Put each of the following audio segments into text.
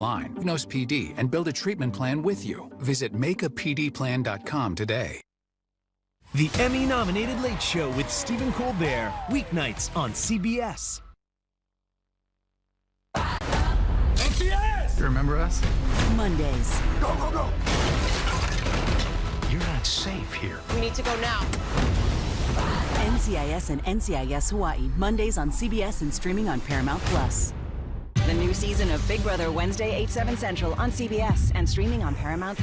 Diagnose PD and build a treatment plan with you. Visit makeapdplan.com today. The Emmy-nominated Late Show with Stephen Colbert, weeknights on CBS. You remember us? Mondays. Go, go, go! You're not safe here. We need to go now. NCIS and NCIS Hawaii, Mondays on CBS and streaming on Paramount+. The new season of Big Brother, Wednesday, 8/7 Central on CBS and streaming on Paramount+.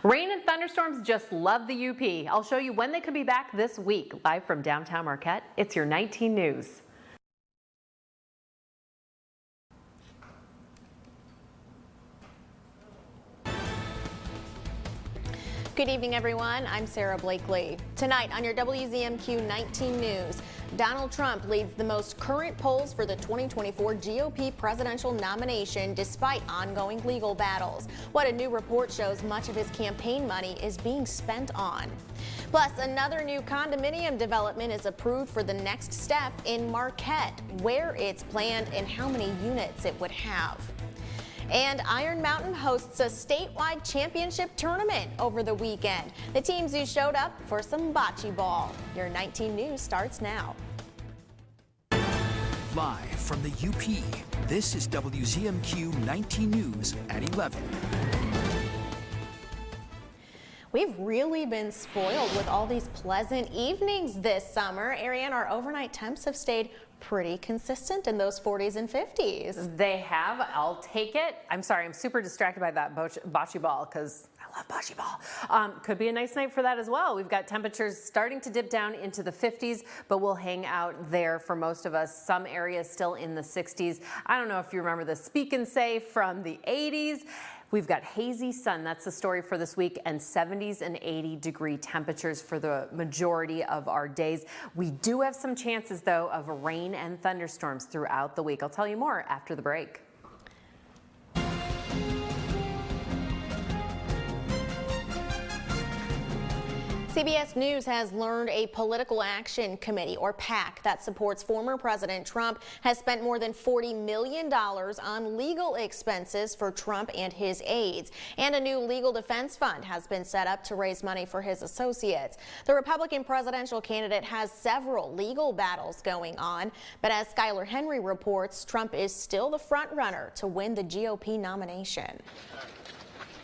Rain and thunderstorms just love the UP. I'll show you when they could be back this week. Live from downtown Marquette, it's your 19 News. Good evening, everyone. I'm Sarah Blakely. Tonight on your WZMQ 19 News, Donald Trump leads the most current polls for the 2024 GOP presidential nomination despite ongoing legal battles. What a new report shows much of his campaign money is being spent on. Plus, another new condominium development is approved for the next step in Marquette, where it's planned and how many units it would have. And Iron Mountain hosts a statewide championship tournament over the weekend. The teams who showed up for some bocce ball. Your 19 News starts now. Live from the UP, this is WZMQ 19 News at 11. We've really been spoiled with all these pleasant evenings this summer. Ariane, our overnight temps have stayed pretty consistent in those 40s and 50s. They have. I'll take it. I'm sorry, I'm super distracted by that bocce ball because I love bocce ball. Could be a nice night for that as well. We've got temperatures starting to dip down into the 50s, but we'll hang out there for most of us. Some areas still in the 60s. I don't know if you remember the Speak and Say from the 80s. We've got hazy sun, that's the story for this week, and 70s and 80-degree temperatures for the majority of our days. We do have some chances, though, of rain and thunderstorms throughout the week. I'll tell you more after the break. CBS News has learned a political action committee, or PAC, that supports former President Trump has spent more than $40 million on legal expenses for Trump and his aides. And a new legal defense fund has been set up to raise money for his associates. The Republican presidential candidate has several legal battles going on, but as Skylar Henry reports, Trump is still the front runner to win the GOP nomination.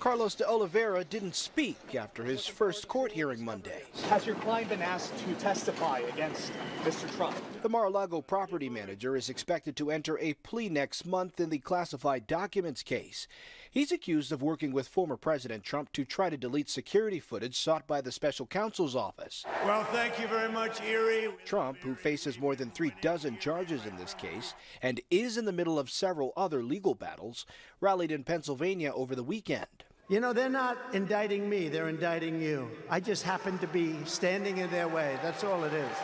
Carlos de Oliveira didn't speak after his first court hearing Monday. Has your client been asked to testify against Mr. Trump? The Mar-a-Lago property manager is expected to enter a plea next month in the classified documents case. He's accused of working with former President Trump to try to delete security footage sought by the special counsel's office. Well, thank you very much, Erie. Trump, who faces more than 36 charges in this case and is in the middle of several other legal battles, rallied in Pennsylvania over the weekend. You know, they're not indicting me, they're indicting you. I just happen to be standing in their way. That's all it is.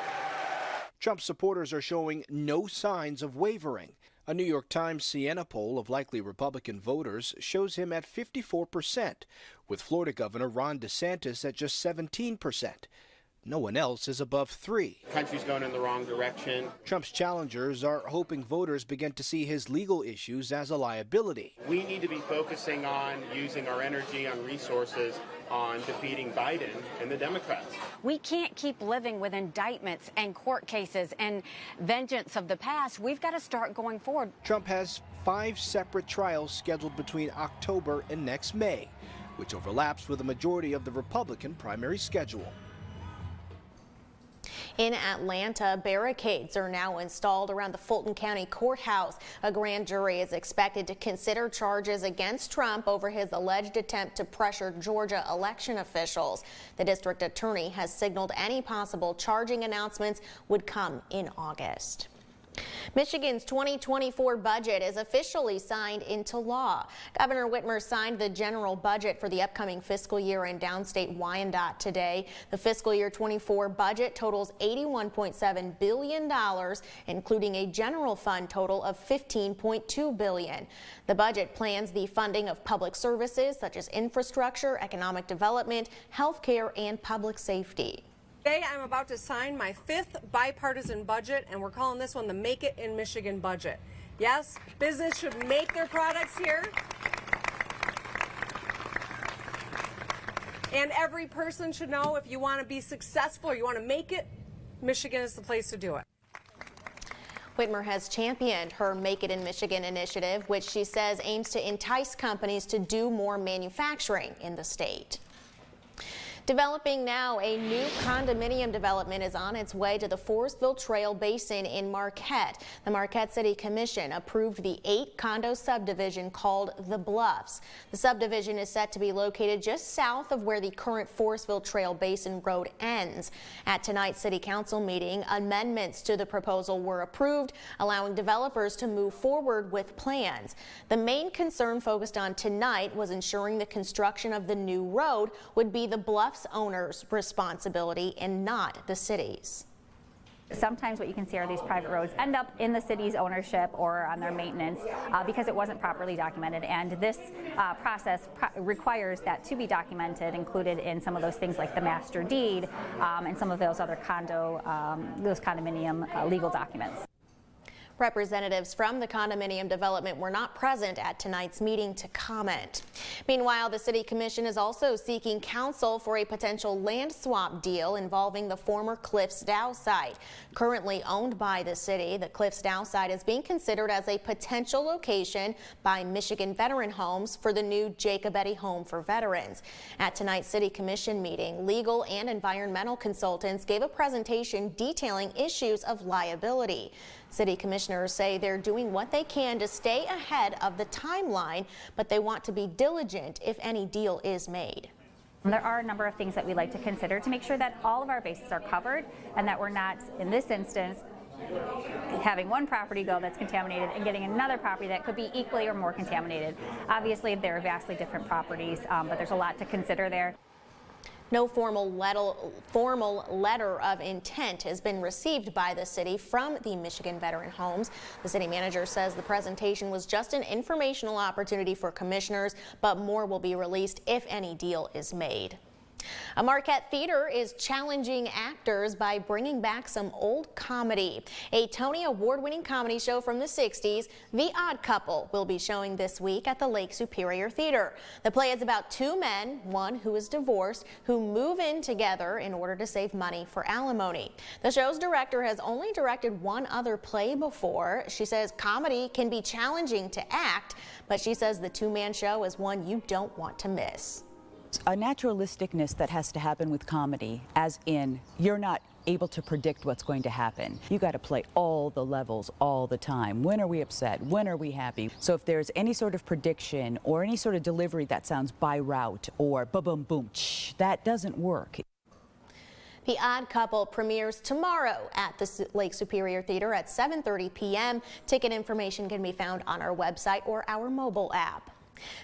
Trump supporters are showing no signs of wavering. A New York Times Siena poll of likely Republican voters shows him at 54%, with Florida Governor Ron DeSantis at just 17%. No one else is above 3. The country's going in the wrong direction. Trump's challengers are hoping voters begin to see his legal issues as a liability. We need to be focusing on using our energy and resources on defeating Biden and the Democrats. We can't keep living with indictments and court cases and vengeance of the past. We've got to start going forward. Trump has 5 separate trials scheduled between October and next May, which overlaps with the majority of the Republican primary schedule. In Atlanta, barricades are now installed around the Fulton County Courthouse. A grand jury is expected to consider charges against Trump over his alleged attempt to pressure Georgia election officials. The district attorney has signaled any possible charging announcements would come in August. Michigan's 2024 budget is officially signed into law. Governor Whitmer signed the general budget for the upcoming fiscal year in downstate Wyandotte today. The fiscal year 24 budget totals $81.7 billion, including a general fund total of $15.2 billion. The budget plans the funding of public services such as infrastructure, economic development, health care, and public safety. Today I'm about to sign my 5th bipartisan budget, and we're calling this one the Make It in Michigan budget. Yes, business should make their products here. And every person should know if you want to be successful or you want to make it, Michigan is the place to do it. Whitmer has championed her Make It in Michigan initiative, which she says aims to entice companies to do more manufacturing in the state. Developing now, a new condominium development is on its way to the Forestville Trail Basin in Marquette. The Marquette City Commission approved the 8-condo subdivision called The Bluffs. The subdivision is set to be located just south of where the current Forestville Trail Basin Road ends. At tonight's City Council meeting, amendments to the proposal were approved, allowing developers to move forward with plans. The main concern focused on tonight was ensuring the construction of the new road would be the Bluffs owners' responsibility and not the city's. Sometimes what you can see are these private roads end up in the city's ownership or on their maintenance because it wasn't properly documented, and this process requires that to be documented, included in some of those things like the master deed and some of those other condominium legal documents. Representatives from the condominium development were not present at tonight's meeting to comment. Meanwhile, the City Commission is also seeking counsel for a potential land swap deal involving the former Cliffs Dow site. Currently owned by the city, the Cliffs Dow site is being considered as a potential location by Michigan Veteran Homes for the new Jacobetti Home for Veterans. At tonight's City Commission meeting, legal and environmental consultants gave a presentation detailing issues of liability. City commissioners say they're doing what they can to stay ahead of the timeline, but they want to be diligent if any deal is made. There are a number of things that we like to consider to make sure that all of our bases are covered and that we're not, in this instance, having one property go that's contaminated and getting another property that could be equally or more contaminated. Obviously, they're vastly different properties, but there's a lot to consider there. No formal letter of intent has been received by the city from the Michigan Veteran Homes. The city manager says the presentation was just an informational opportunity for commissioners, but more will be released if any deal is made. A Marquette theater is challenging actors by bringing back some old comedy. A Tony Award-winning comedy show from the 60s, The Odd Couple, will be showing this week at the Lake Superior Theater. The play is about two men, one who is divorced, who move in together in order to save money for alimony. The show's director has only directed one other play before. She says comedy can be challenging to act, but she says the two-man show is one you don't want to miss. A naturalisticness that has to happen with comedy, as in you're not able to predict what's going to happen. You got to play all the levels all the time. When are we upset? When are we happy? So if there's any sort of prediction or any sort of delivery that sounds by route or ba-boom boom, that doesn't work. The Odd Couple premieres tomorrow at the Lake Superior Theater at 7:30 p.m. Ticket information can be found on our website or our mobile app.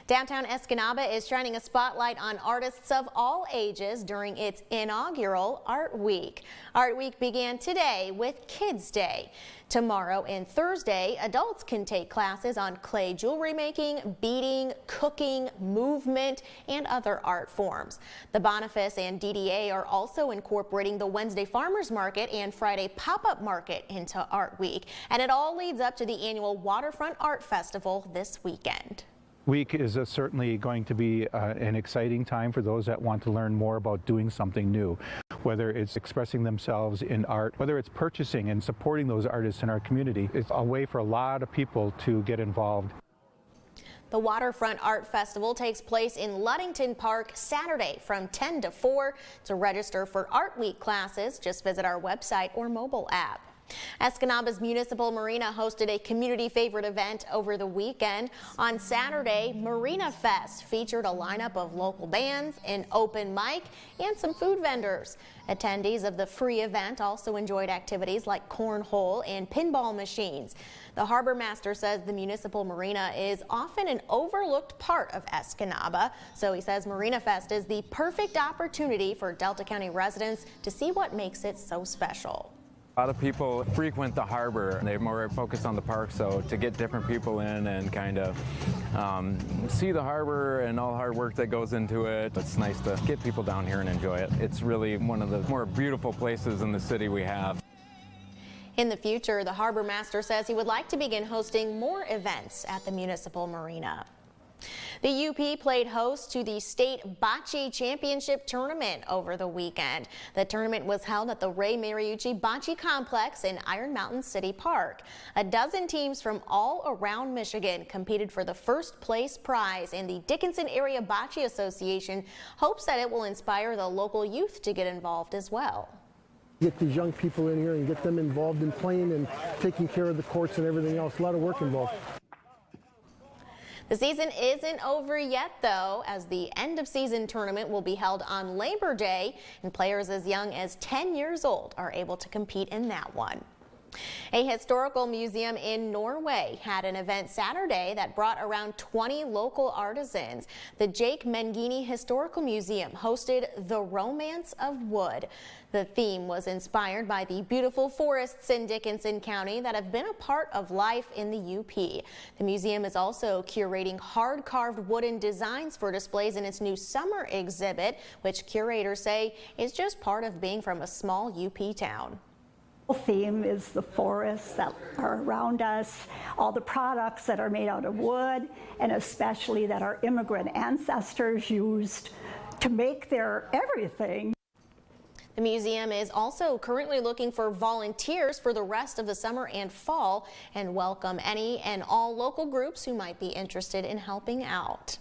Downtown Escanaba is shining a spotlight on artists of all ages during its inaugural Art Week. Art Week began today with Kids Day. Tomorrow and Thursday, adults can take classes on clay jewelry making, beading, cooking, movement, and other art forms. The Boniface and DDA are also incorporating the Wednesday Farmers Market and Friday Pop-Up Market into Art Week, and it all leads up to the annual Waterfront Art Festival this weekend. Week is certainly going to be an exciting time for those that want to learn more about doing something new, whether it's expressing themselves in art, whether it's purchasing and supporting those artists in our community. It's a way for a lot of people to get involved. The Waterfront Art Festival takes place in Ludington Park Saturday from 10 to 4. To register for Art Week classes, just visit our website or mobile app. Escanaba's Municipal Marina hosted a community favorite event over the weekend. On Saturday, Marina Fest featured a lineup of local bands, an open mic, and some food vendors. Attendees of the free event also enjoyed activities like cornhole and pinball machines. The harbor master says the Municipal Marina is often an overlooked part of Escanaba, so he says Marina Fest is the perfect opportunity for Delta County residents to see what makes it so special. A lot of people frequent the harbor. They're more focused on the park, so to get different people in and kind of see the harbor and all the hard work that goes into it, it's nice to get people down here and enjoy it. It's really one of the more beautiful places in the city we have. In the future, the harbor master says he would like to begin hosting more events at the municipal marina. The UP played host to the state bocce championship tournament over the weekend. The tournament was held at the Ray Mariucci Bocce Complex in Iron Mountain City Park. A dozen teams from all around Michigan competed for the first place prize, and the Dickinson Area Bocce Association hopes that it will inspire the local youth to get involved as well. Get these young people in here and get them involved in playing and taking care of the courts and everything else. A lot of work involved. The season isn't over yet, though, as the end-of-season tournament will be held on Labor Day, and players as young as 10 years old are able to compete in that one. A historical museum in Norway had an event Saturday that brought around 20 local artisans. The Jake Mengini Historical Museum hosted The Romance of Wood. The theme was inspired by the beautiful forests in Dickinson County that have been a part of life in the UP. The museum is also curating hard-carved wooden designs for displays in its new summer exhibit, which curators say is just part of being from a small UP town. The theme is the forests that are around us, all the products that are made out of wood, and especially that our immigrant ancestors used to make their everything. The museum is also currently looking for volunteers for the rest of the summer and fall, and welcome any and all local groups who might be interested in helping out.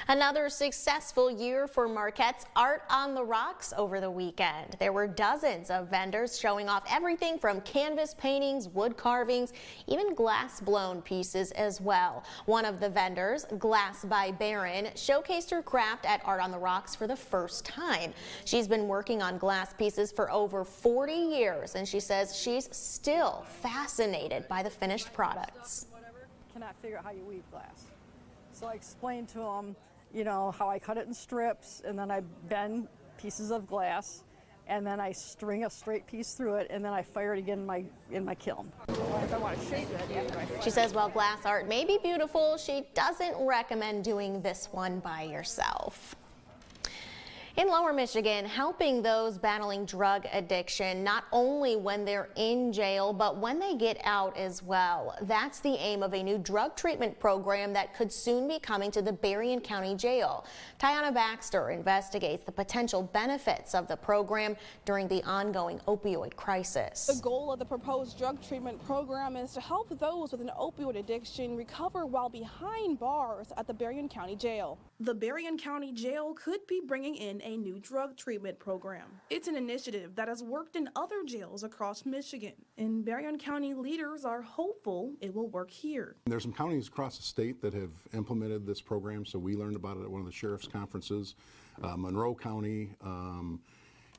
Another successful year for Marquette's Art on the Rocks over the weekend. There were dozens of vendors showing off everything from canvas paintings, wood carvings, even glass-blown pieces as well. One of the vendors, Glass by Barron, showcased her craft at Art on the Rocks for the first time. She's been working on glass pieces for over 40 years, and she says she's still fascinated by the finished products. Cannot figure out how you weave glass. So I explained to them, you know, how I cut it in strips, and then I bend pieces of glass, and then I string a straight piece through it, and then I fire it again in my kiln. If I want to shape it, she says while glass art may be beautiful, she doesn't recommend doing this one by yourself. In Lower Michigan, helping those battling drug addiction not only when they're in jail, but when they get out as well. That's the aim of a new drug treatment program that could soon be coming to the Berrien County Jail. Tiana Baxter investigates the potential benefits of the program during the ongoing opioid crisis. The goal of the proposed drug treatment program is to help those with an opioid addiction recover while behind bars at the Berrien County Jail. The Berrien County Jail could be bringing in a new drug treatment program. It's an initiative that has worked in other jails across Michigan, and Berrien County leaders are hopeful it will work here. There's some counties across the state that have implemented this program, so we learned about it at one of the sheriff's conferences. Monroe County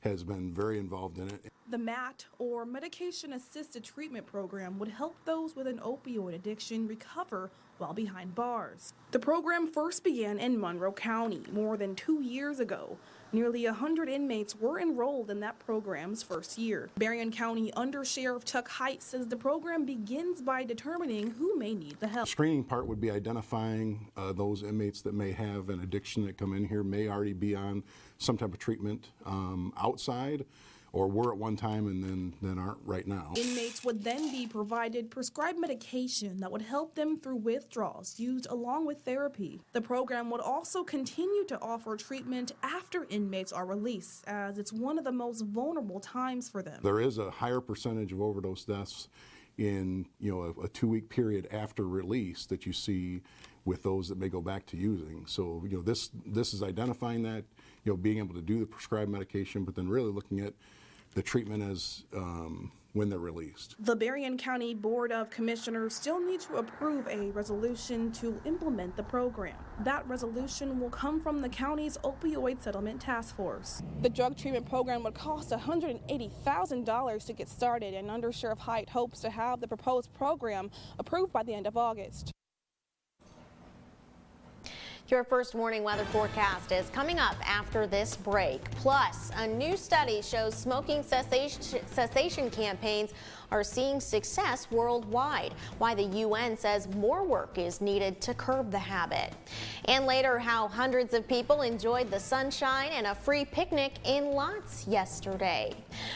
has been very involved in it. The MAT, or Medication-Assisted Treatment Program, would help those with an opioid addiction recover while behind bars. The program first began in Monroe County more than 2 years ago. Nearly 100 inmates were enrolled in that program's first year. Berrien County Under Sheriff Chuck Height says the program begins by determining who may need the help. The screening part would be identifying those inmates that may have an addiction that come in here, may already be on some type of treatment outside, or were at one time and then aren't right now. Inmates would then be provided prescribed medication that would help them through withdrawals used along with therapy. The program would also continue to offer treatment after inmates are released, as it's one of the most vulnerable times for them. There is a higher percentage of overdose deaths in a 2-week period after release that you see with those that may go back to using. So this is identifying that, being able to do the prescribed medication, but then really looking at the treatment as when they're released. The Berrien County Board of Commissioners still need to approve a resolution to implement the program. That resolution will come from the county's opioid settlement task force. The drug treatment program would cost $180,000 to get started, and Under Sheriff Height hopes to have the proposed program approved by the end of August. Your first morning weather forecast is coming up after this break. Plus, a new study shows smoking cessation campaigns are seeing success worldwide. Why the UN says more work is needed to curb the habit. And later, how hundreds of people enjoyed the sunshine and a free picnic in Lots yesterday.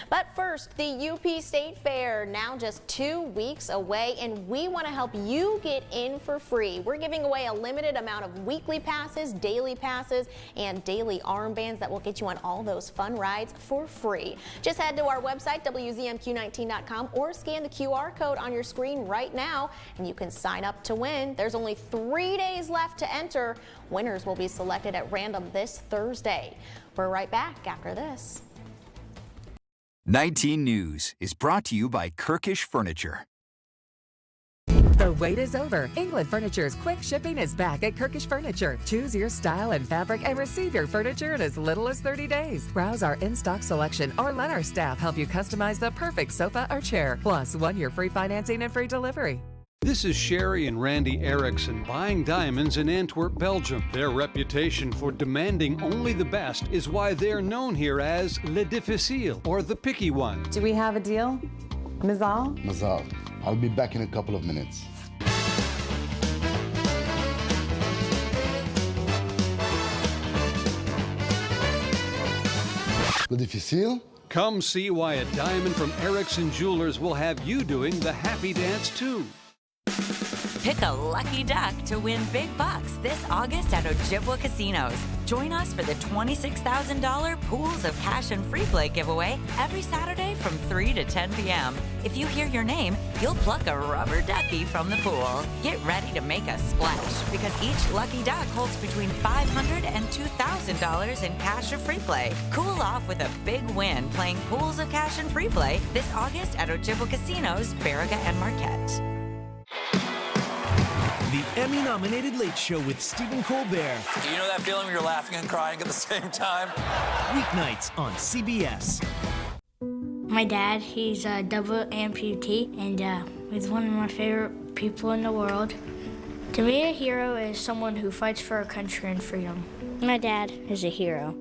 But first, the UP State Fair, now just 2 weeks away, and we want to help you get in for free. We're giving away a limited amount of weekly passes, daily passes, and daily armbands that will get you on all those fun rides for free. Just head to our website, WZMQ19.com, or scan the QR code on your screen right now, and you can sign up to win. There's only 3 days left to enter. Winners will be selected at random this Thursday. We're right back after this. 19 News is brought to you by Kirkish Furniture. The wait is over. England Furniture's quick shipping is back at Kirkish Furniture. Choose your style and fabric and receive your furniture in as little as 30 days. Browse our in-stock selection or let our staff help you customize the perfect sofa or chair. Plus 1 year free financing and free delivery. This is Sherry and Randy Erickson buying diamonds in Antwerp, Belgium. Their reputation for demanding only the best is why they're known here as Le Difficile, or the picky one. Do we have a deal? Mazal? Mazal. I'll be back in a couple of minutes. Le Difficile? Come see why a diamond from Erickson Jewelers will have you doing the happy dance too. Pick a lucky duck to win big bucks this August at Ojibwa Casinos. Join us for the $26,000 Pools of Cash and Free Play giveaway every Saturday from 3 to 10 p.m. If you hear your name, you'll pluck a rubber ducky from the pool. Get ready to make a splash because each lucky duck holds between $500 and $2,000 in cash or free play. Cool off with a big win playing Pools of Cash and Free Play this August at Ojibwa Casinos, Baraga and Marquette. The Emmy-nominated Late Show with Stephen Colbert. Do you know that feeling when you're laughing and crying at the same time? Weeknights on CBS. My dad, he's a double amputee, and he's one of my favorite people in the world. To me, a hero is someone who fights for our country and freedom. My dad is a hero.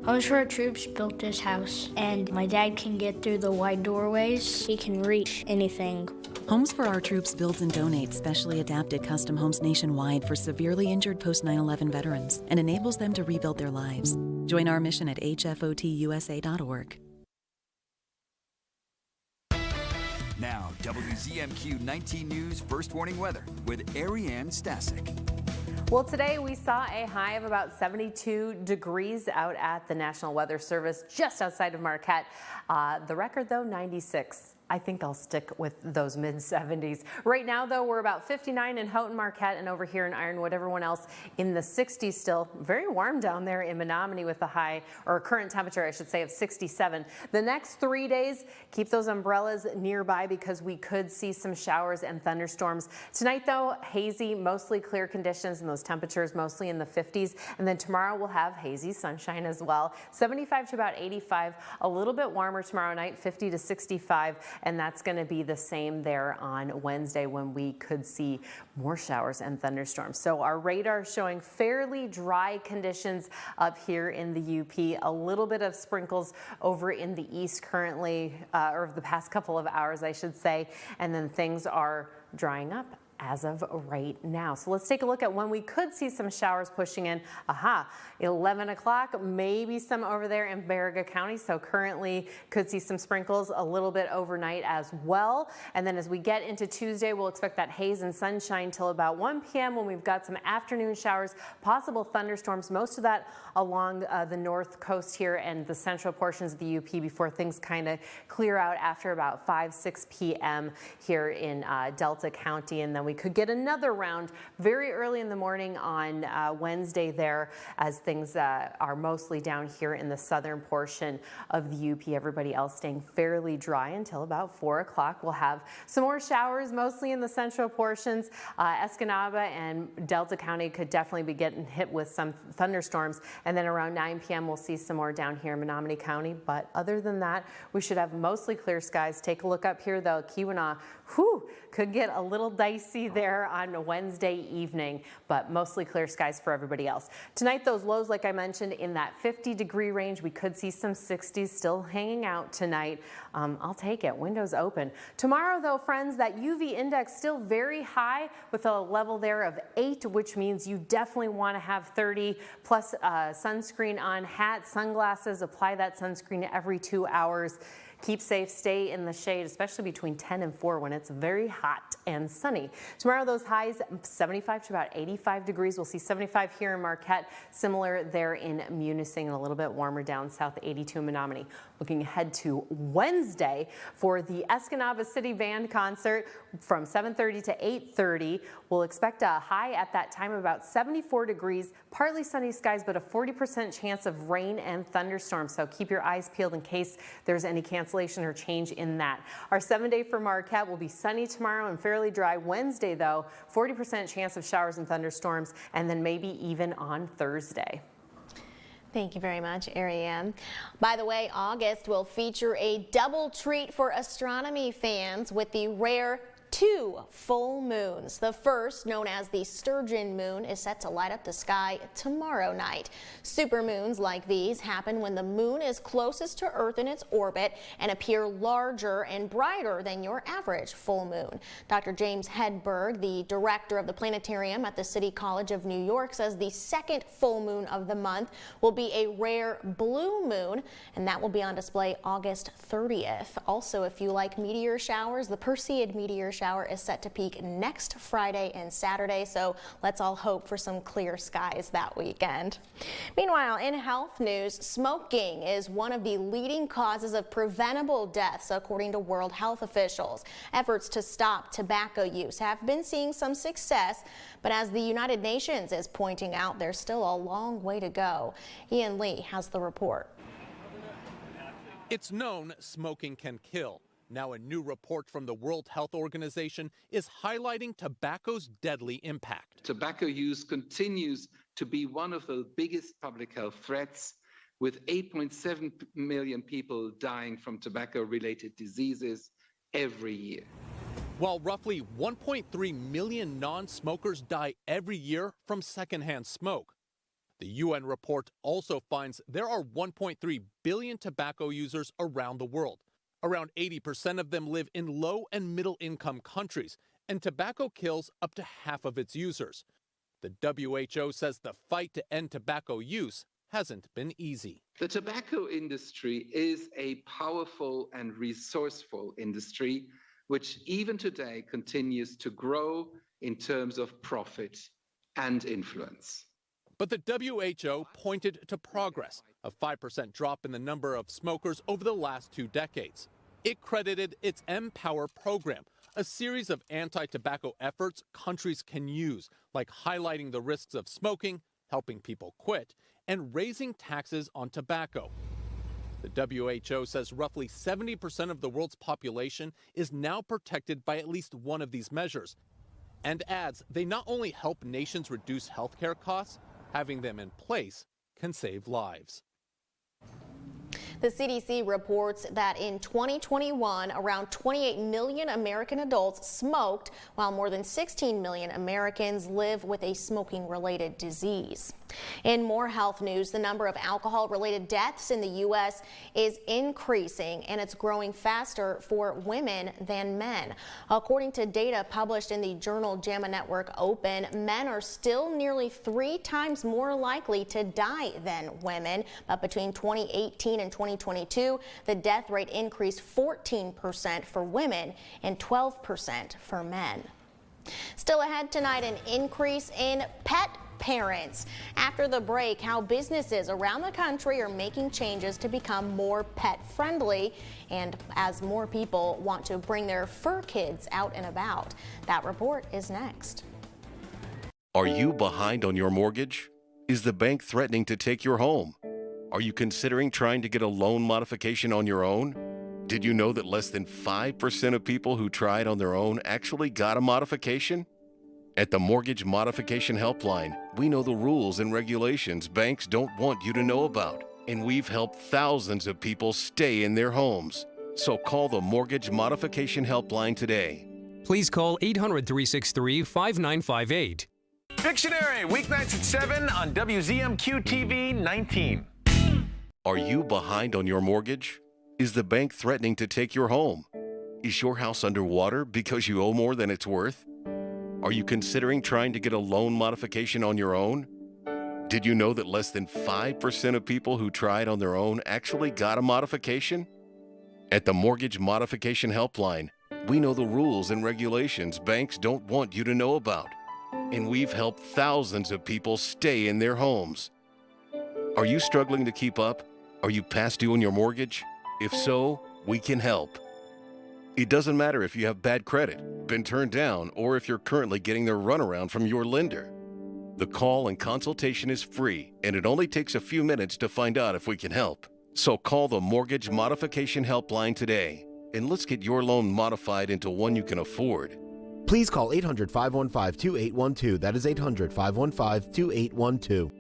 Homes for Our Troops built this house, and my dad can get through the wide doorways. He can reach anything. Homes for Our Troops builds and donates specially adapted custom homes nationwide for severely injured post-9/11 veterans and enables them to rebuild their lives. Join our mission at hfotusa.org. Now, WZMQ 19 News First Warning Weather with Ariane Stasek. Well, today we saw a high of about 72 degrees out at the National Weather Service just outside of Marquette. The record, though, 96. I think I'll stick with those mid-70s. Right now, though, we're about 59 in Houghton, Marquette, and over here in Ironwood, everyone else in the 60s still. Very warm down there in Menominee with the high, or current temperature, I should say, of 67. The next 3 days, keep those umbrellas nearby because we could see some showers and thunderstorms. Tonight, though, hazy, mostly clear conditions, and those temperatures mostly in the 50s. And then tomorrow, we'll have hazy sunshine as well. 75 to about 85, a little bit warmer tomorrow night, 50 to 65. And that's going to be the same there on Wednesday when we could see more showers and thunderstorms. So our radar showing fairly dry conditions up here in the UP. A little bit of sprinkles over in the east currently, or the past couple of hours, I should say. And then things are drying up as of right now. So let's take a look at when we could see some showers pushing in. 11 o'clock, maybe some over there in Baraga County. So currently could see some sprinkles a little bit overnight as well. And then as we get into Tuesday, we'll expect that haze and sunshine till about 1 p.m. when we've got some afternoon showers, possible thunderstorms, most of that along the north coast here and the central portions of the UP before things kind of clear out after about 5-6 p.m. here in Delta County. And then we could get another round very early in the morning on Wednesday there as things are mostly down here in the southern portion of the UP. Everybody else staying fairly dry until about 4 o'clock. We'll have some more showers, mostly in the central portions. Escanaba and Delta County could definitely be getting hit with some thunderstorms. And then around 9 p.m. we'll see some more down here in Menominee County. But other than that, we should have mostly clear skies. Take a look up here though. Keweenaw, could get a little dicey icy there on Wednesday evening, but mostly clear skies for everybody else. Tonight, those lows, like I mentioned, in that 50-degree range. We could see some 60s still hanging out tonight. I'll take it. Windows open. Tomorrow, though, friends, that UV index still very high with a level there of 8, which means you definitely want to have 30 plus sunscreen on, hat, sunglasses. Apply that sunscreen every 2 hours. Keep safe, stay in the shade, especially between 10 and 4 when it's very hot and sunny. Tomorrow, those highs 75 to about 85 degrees. We'll see 75 here in Marquette, similar there in Munising, and a little bit warmer down south, 82 in Menominee. Looking ahead to Wednesday for the Escanaba City Band concert from 7:30 to 8:30. We'll expect a high at that time of about 74 degrees, partly sunny skies, but a 40% chance of rain and thunderstorms. So keep your eyes peeled in case there's any cancellation or change in that. Our 7-day for Marquette will be sunny tomorrow and fairly dry. Wednesday, though, 40% chance of showers and thunderstorms, and then maybe even on Thursday. Thank you very much, Ariane. By the way, August will feature a double treat for astronomy fans with the rare 2 full moons. The first, known as the Sturgeon moon, is set to light up the sky tomorrow night. Supermoons like these happen when the moon is closest to Earth in its orbit and appear larger and brighter than your average full moon. Dr. James Hedberg, the director of the planetarium at the City College of New York, says the second full moon of the month will be a rare blue moon, and that will be on display August 30th. Also, if you like meteor showers, the Perseid meteor shower is set to peak next Friday and Saturday, so let's all hope for some clear skies that weekend. Meanwhile, in health news, smoking is one of the leading causes of preventable deaths, according to World Health officials. Efforts to stop tobacco use have been seeing some success, but as the United Nations is pointing out, there's still a long way to go. Ian Lee has the report. It's known smoking can kill. Now a new report from the World Health Organization is highlighting tobacco's deadly impact. Tobacco use continues to be one of the biggest public health threats, with 8.7 million people dying from tobacco-related diseases every year. While roughly 1.3 million non-smokers die every year from secondhand smoke. The UN report also finds there are 1.3 billion tobacco users around the world. Around 80% of them live in low and middle income countries, and tobacco kills up to half of its users. The WHO says the fight to end tobacco use hasn't been easy. The tobacco industry is a powerful and resourceful industry, which even today continues to grow in terms of profit and influence. But the WHO pointed to progress, a 5% drop in the number of smokers over the last 2 decades. It credited its Empower program, a series of anti-tobacco efforts countries can use, like highlighting the risks of smoking, helping people quit, and raising taxes on tobacco. The WHO says roughly 70% of the world's population is now protected by at least one of these measures, and adds they not only help nations reduce healthcare costs, having them in place can save lives. The CDC reports that in 2021, around 28 million American adults smoked, while more than 16 million Americans live with a smoking-related disease. In more health news, the number of alcohol-related deaths in the U.S. is increasing, and it's growing faster for women than men. According to data published in the journal JAMA Network Open, men are still nearly 3 times more likely to die than women, but between 2018 and 2022, the death rate increased 14% for women and 12% for men. Still ahead tonight, an increase in pet parents. After the break, how businesses around the country are making changes to become more pet friendly, and as more people want to bring their fur kids out and about. That report is next. Are you behind on your mortgage? Is the bank threatening to take your home? Are you considering trying to get a loan modification on your own? Did you know that less than 5% of people who tried on their own actually got a modification? At the Mortgage Modification Helpline, we know the rules and regulations banks don't want you to know about, and we've helped thousands of people stay in their homes. So call the Mortgage Modification Helpline today. Please call 800-363-5958. Dictionary, weeknights at 7 on WZMQ TV 19. Are you behind on your mortgage? Is the bank threatening to take your home? Is your house underwater because you owe more than it's worth? Are you considering trying to get a loan modification on your own? Did you know that less than 5% of people who tried on their own actually got a modification? At the Mortgage Modification Helpline, we know the rules and regulations banks don't want you to know about. And we've helped thousands of people stay in their homes. Are you struggling to keep up? Are you past due on your mortgage? If so, we can help. It doesn't matter if you have bad credit, been turned down, or if you're currently getting the runaround from your lender. The call and consultation is free, and it only takes a few minutes to find out if we can help. So call the Mortgage Modification Helpline today, and let's get your loan modified into one you can afford. Please call 800-515-2812. That is 800-515-2812.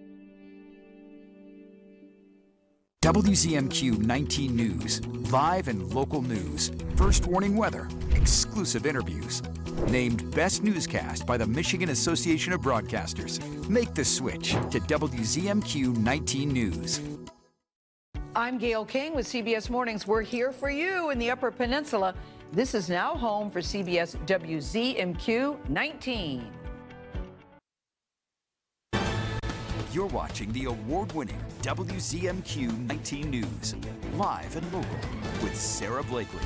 WZMQ 19 News, live and local news, first warning weather, exclusive interviews. Named Best Newscast by the Michigan Association of Broadcasters. Make the switch to WZMQ 19 News. I'm Gail King with CBS Mornings. We're here for you in the Upper Peninsula. This is now home for CBS WZMQ 19. You're watching the award-winning WZMQ 19 News, live and local with Sarah Blakely.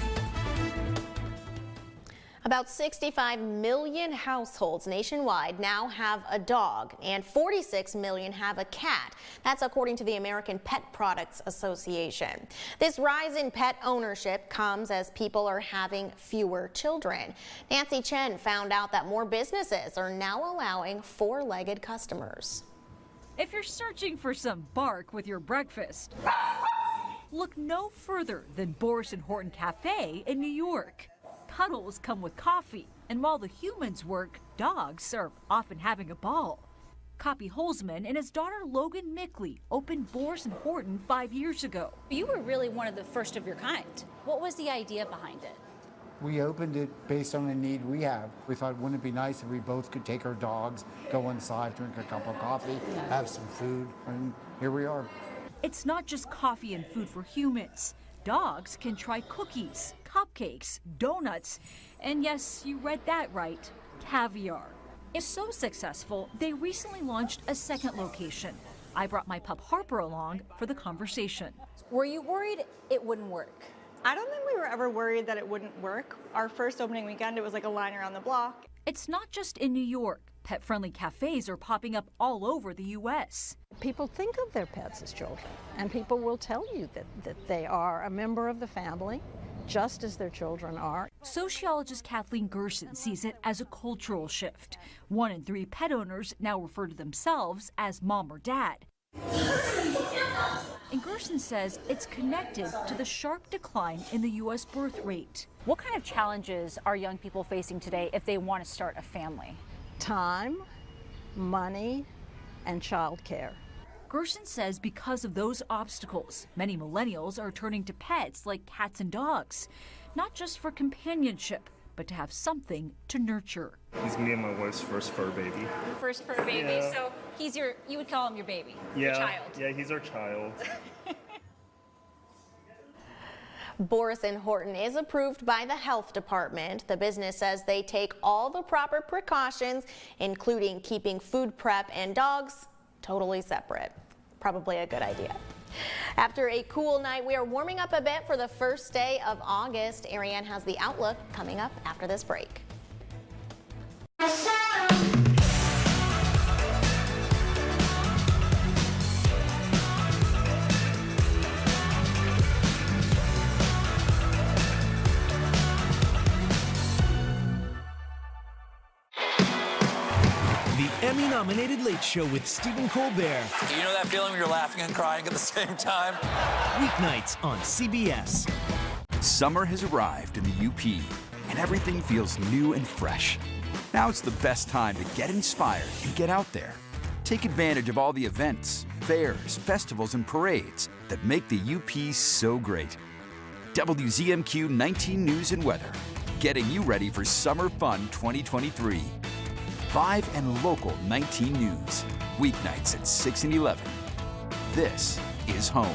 About 65 million households nationwide now have a dog, and 46 million have a cat. That's according to the American Pet Products Association. This rise in pet ownership comes as people are having fewer children. Nancy Chen found out that more businesses are now allowing four-legged customers. If you're searching for some bark with your breakfast, look no further than Boris and Horton Cafe in New York. Cuddles come with coffee, and while the humans work, dogs are often having a ball. Copy Holzman and his daughter Logan Mickley opened Boris and Horton 5 years ago. You were really one of the first of your kind. What was the idea behind it? We opened it based on a need we have. We thought, wouldn't it be nice if we both could take our dogs, go inside, drink a cup of coffee, have some food, and here we are. It's not just coffee and food for humans. Dogs can try cookies, cupcakes, donuts, and yes, you read that right, caviar. It's so successful, they recently launched a second location. I brought my pup Harper along for the conversation. Were you worried it wouldn't work? I don't think we were ever worried that it wouldn't work. Our first opening weekend, it was like a line around the block. It's not just in New York. Pet-friendly cafes are popping up all over the U.S. People think of their pets as children, and people will tell you that they are a member of the family, just as their children are. Sociologist Kathleen Gerson sees it as a cultural shift. 1 in 3 pet owners now refer to themselves as mom or dad. And Gerson says it's connected to the sharp decline in the U.S. birth rate. What kind of challenges are young people facing today if they want to start a family? Time, money, and childcare. Gerson says because of those obstacles, many millennials are turning to pets like cats and dogs, not just for companionship, but to have something to nurture. He's me and my wife's first fur baby. First fur baby, yeah. So he's you would call him your baby, yeah. Your child. Yeah, he's our child. Boris and Horton is approved by the health department. The business says they take all the proper precautions, including keeping food prep and dogs totally separate. Probably a good idea. After a cool night, we are warming up a bit for the first day of August. Ariane has the outlook coming up after this break. Emmy-nominated Late Show with Stephen Colbert. You know that feeling when you're laughing and crying at the same time? Weeknights on CBS. Summer has arrived in the UP, and everything feels new and fresh. Now it's the best time to get inspired and get out there. Take advantage of all the events, fairs, festivals, and parades that make the UP so great. WZMQ 19 News and Weather. getting you ready for Summer Fun 2023. Live and local 19 News, weeknights at 6 and 11. This is home.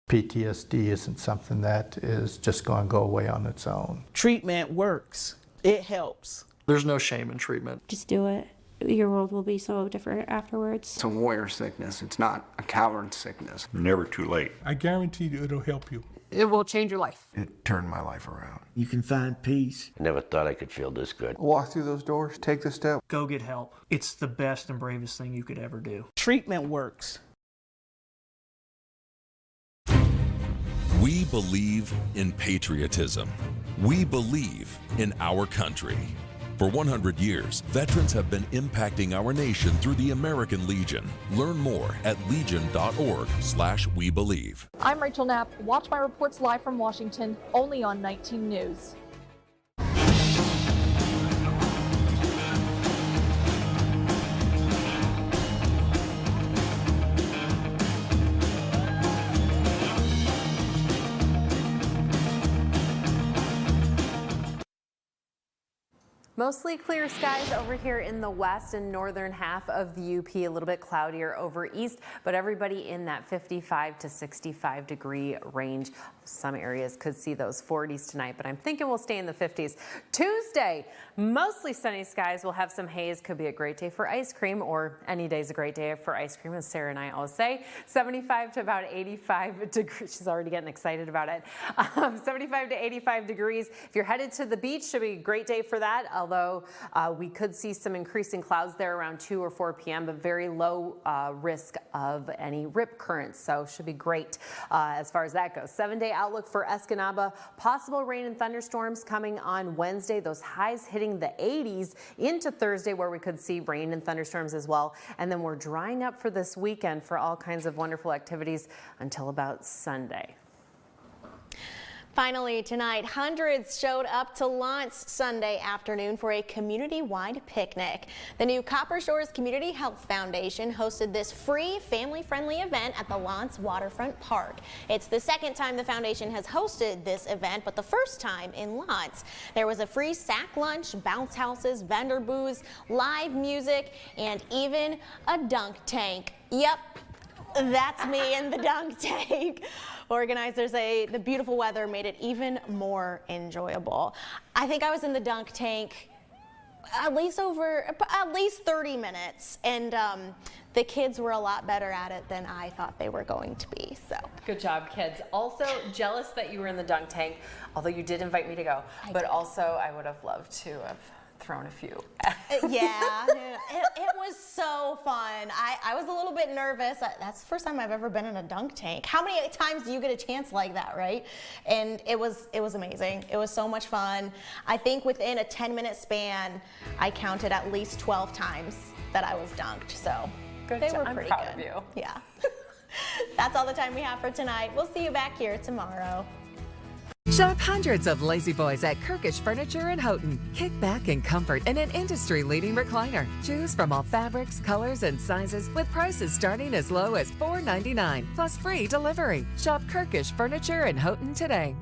PTSD isn't something that is just going to go away on its own. Treatment works. It helps. There's no shame in treatment. Just do it. Your world will be so different afterwards. It's a warrior sickness. It's not a coward sickness. Never too late. I guarantee you it'll help you. It will change your life. It turned my life around. You can find peace. I never thought I could feel this good. Walk through those doors, take the step. Go get help. It's the best and bravest thing you could ever do. Treatment works. We believe in patriotism. We believe in our country. For 100 years, veterans have been impacting our nation through the American Legion. Learn more at legion.org/webelieve. I'm Rachel Knapp. Watch my reports live from Washington, only on 19 News. Mostly clear skies over here in the west and northern half of the UP, a little bit cloudier over east, but everybody in that 55 to 65 degree range. Some areas could see those 40s tonight, but I'm thinking we'll stay in the 50s. Tuesday, mostly sunny skies. We'll have some haze. Could be a great day for ice cream, or any day's a great day for ice cream, as Sarah and I always say. 75 to about 85 degrees. She's already getting excited about it. 75 to 85 degrees. If you're headed to the beach, should be a great day for that, although we could see some increasing clouds there around 2 or 4 p.m., but very low risk of any rip currents, so should be great as far as that goes. 7-day outlook for Escanaba. Possible rain and thunderstorms coming on Wednesday. Those highs hitting the 80s into Thursday, where we could see rain and thunderstorms as well. And then we're drying up for this weekend for all kinds of wonderful activities until about Sunday. Finally tonight, hundreds showed up to Lawrence Sunday afternoon for a community-wide picnic. The new Copper Shores Community Health Foundation hosted this free, family-friendly event at the Lawrence Waterfront Park. It's the second time the foundation has hosted this event, but the first time in Lawrence. There was a free sack lunch, bounce houses, vendor booths, live music, and even a dunk tank. Yep, that's me in the dunk tank. Organizers say the beautiful weather made it even more enjoyable. I think I was in the dunk tank at least 30 minutes, and the kids were a lot better at it than I thought they were going to be. So good job, kids. Also jealous that you were in the dunk tank, although you did invite me to go, but also I would have loved to have thrown a few. Yeah, it was so fun. I was a little bit nervous. That's the first time I've ever been in a dunk tank. How many times do you get a chance like that, right? And it was amazing. It was so much fun. I think within a 10-minute span, I counted at least 12 times that I was dunked. So good they job. were pretty I'm proud good. of you. Yeah. That's all the time we have for tonight. We'll see you back here tomorrow. Shop hundreds of Lazy Boys at Kirkish Furniture in Houghton. Kick back in comfort in an industry-leading recliner. Choose from all fabrics, colors, and sizes with prices starting as low as $4.99 plus free delivery. Shop Kirkish Furniture in Houghton today.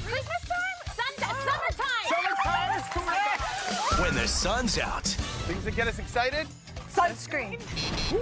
Christmas time? Summertime! Summertime is correct! When the sun's out. Things that get us excited? Sunscreen. Who